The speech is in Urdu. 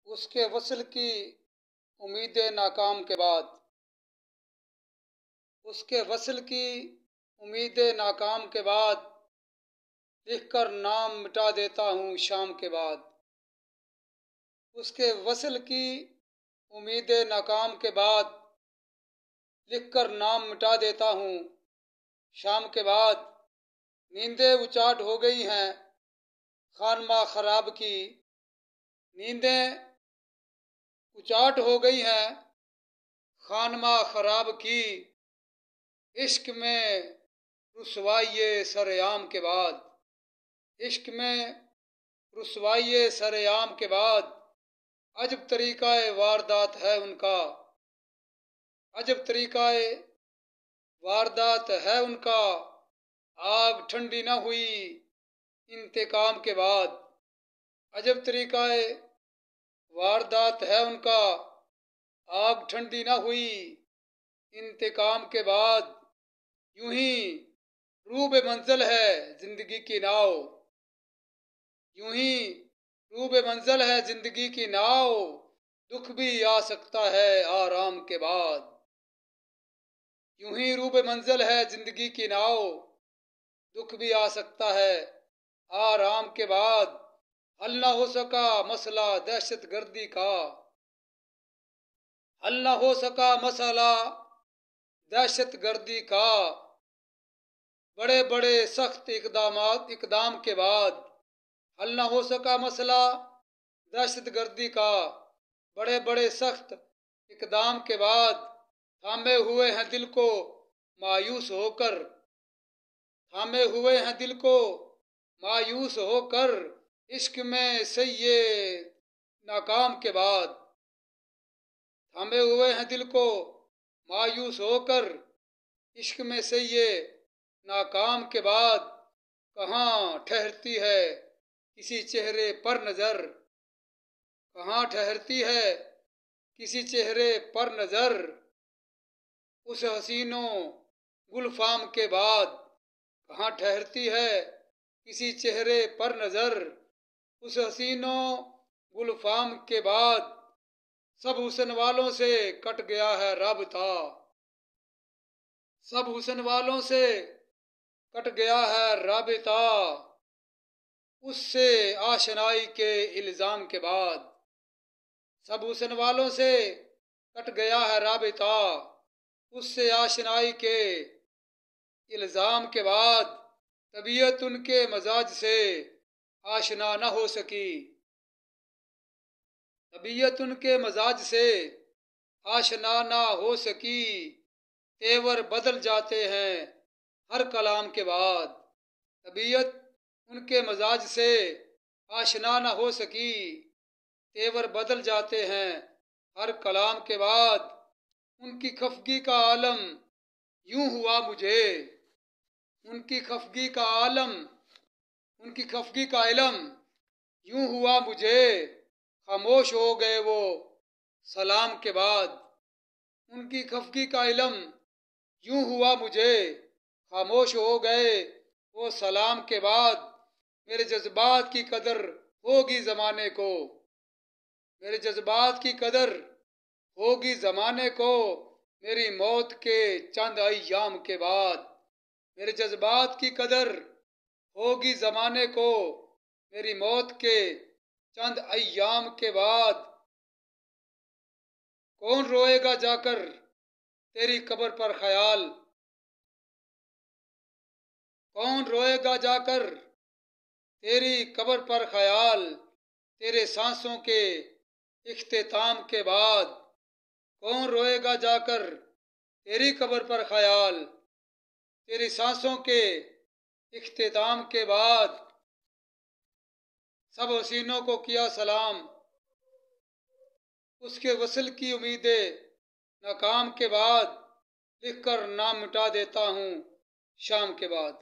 اس کے وصل کی امیدیں ناکام کے بعد، اس کے وصل کی امیدیں ناکام کے بعد، لکھ کر نام مٹا دیتا ہوں شام کے بعد۔ اس کے وصل کی امیدیں ناکام کے بعد، لکھ کر نام مٹا دیتا ہوں شام کے بعد۔ نیندیں اچاٹ ہو گئی ہیں خانماں خراب کی، نیندیں اچاٹ ہو گئی ہیں خانماں خراب کی، عشق میں رسوائی سرعام کے بعد، عشق میں رسوائی سرعام کے بعد۔ عجب طریقہ واردات ہے ان کا، عجب طریقہ واردات ہے ان کا، آگ ٹھنڈی نہ ہوئی انتقام کے بعد۔ عجب طریقہ واردات ہے ان کا، آگ ٹھنڈی نہ ہوئی انتقام کے بعد۔ یوں ہی روب منزل ہے زندگی کی ناؤ، یوں ہی روب منزل ہے زندگی کی ناؤ، دکھ بھی آ سکتا ہے آرام کے بعد۔ یوں ہی روب منزل ہے زندگی کی ناؤ، دکھ بھی آ سکتا ہے آرام کے بعد۔ حل نہ ہو سکا مسئلہ دہشت گردی کا، حل نہ ہو سکا مسئلہ دہشت گردی کا، بڑے بڑے سخت اقدام کے بعد۔ حل نہ ہو سکا مسئلہ دہشت گردی کا، بڑے بڑے سخت اقدام کے بعد۔ تھامے ہوئے ہیں دل کو مایوس ہو کر، تھامے ہوئے ہیں دل کو مایوس ہو کر، عشق میں سعی ناکام کے بعد۔ تھامے ہوئے ہیں دل کو مایوس ہو کر، عشق میں سعی ناکام کے بعد۔ کہاں ٹھہرتی ہے کسی چہرے پر نظر، کہاں ٹھہرتی ہے کسی چہرے پر نظر، اس حسین و گلفام کے بعد۔ کہاں ٹھہرتی ہے کسی چہرے پر نظر، اس حسین و گلفام کے بعد۔ سب حسن والوں سے کٹ گیا ہے رابطہ، سب حسن والوں سے کٹ گیا ہے رابطہ، اس سے آشنائی کے الزام کے بعد۔ سب حسن والوں سے کٹ گیا ہے رابطہ، اس سے آشنائی کے الزام کے بعد۔ طبیعت ان کے مزاج سے آشنا نہ ہو سکی، طبیعت ان کے مزاج سے آشنا نہ ہو سکی، تیور بدل جاتے ہیں ہر کلام کے بعد۔ طبیعت ان کے مزاج سے آشنا نہ ہو سکی، تیور بدل جاتے ہیں ہر کلام کے بعد۔ ان کی خفگی کا عالم یوں ہوا مجھے، ان کی خفگی کا عالم، ان کی خفگی کا علم یوں ہوا مجھے، خاموش ہو گئے وہ سلام کے بعد۔ ان کی خفگی کا علم یوں ہوا مجھے، خاموش ہو گئے وہ سلام کے بعد۔ میرے جذبات کی قدر ہوگی زمانے کو، میرے جذبات کی قدر ہوگی زمانے کو، میری موت کے چند ایام کے بعد۔ میرے جذبات کی قدر ہوگی زمانے کو، میری موت کے چند ایام کے بعد۔ کون روئے گا جا کر تیری قبر پر خیال، کون روئے گا جا کر تیری قبر پر خیال، تیرے سانسوں کے اختتام کے بعد۔ کون روئے گا جا کر تیری قبر پر خیال، تیری سانسوں کے اختتام کے بعد۔ سب حسینوں کو کیا سلام، اس کے وصل کی امیدیں ناکام کے بعد، لکھ کر نام مٹا دیتا ہوں شام کے بعد۔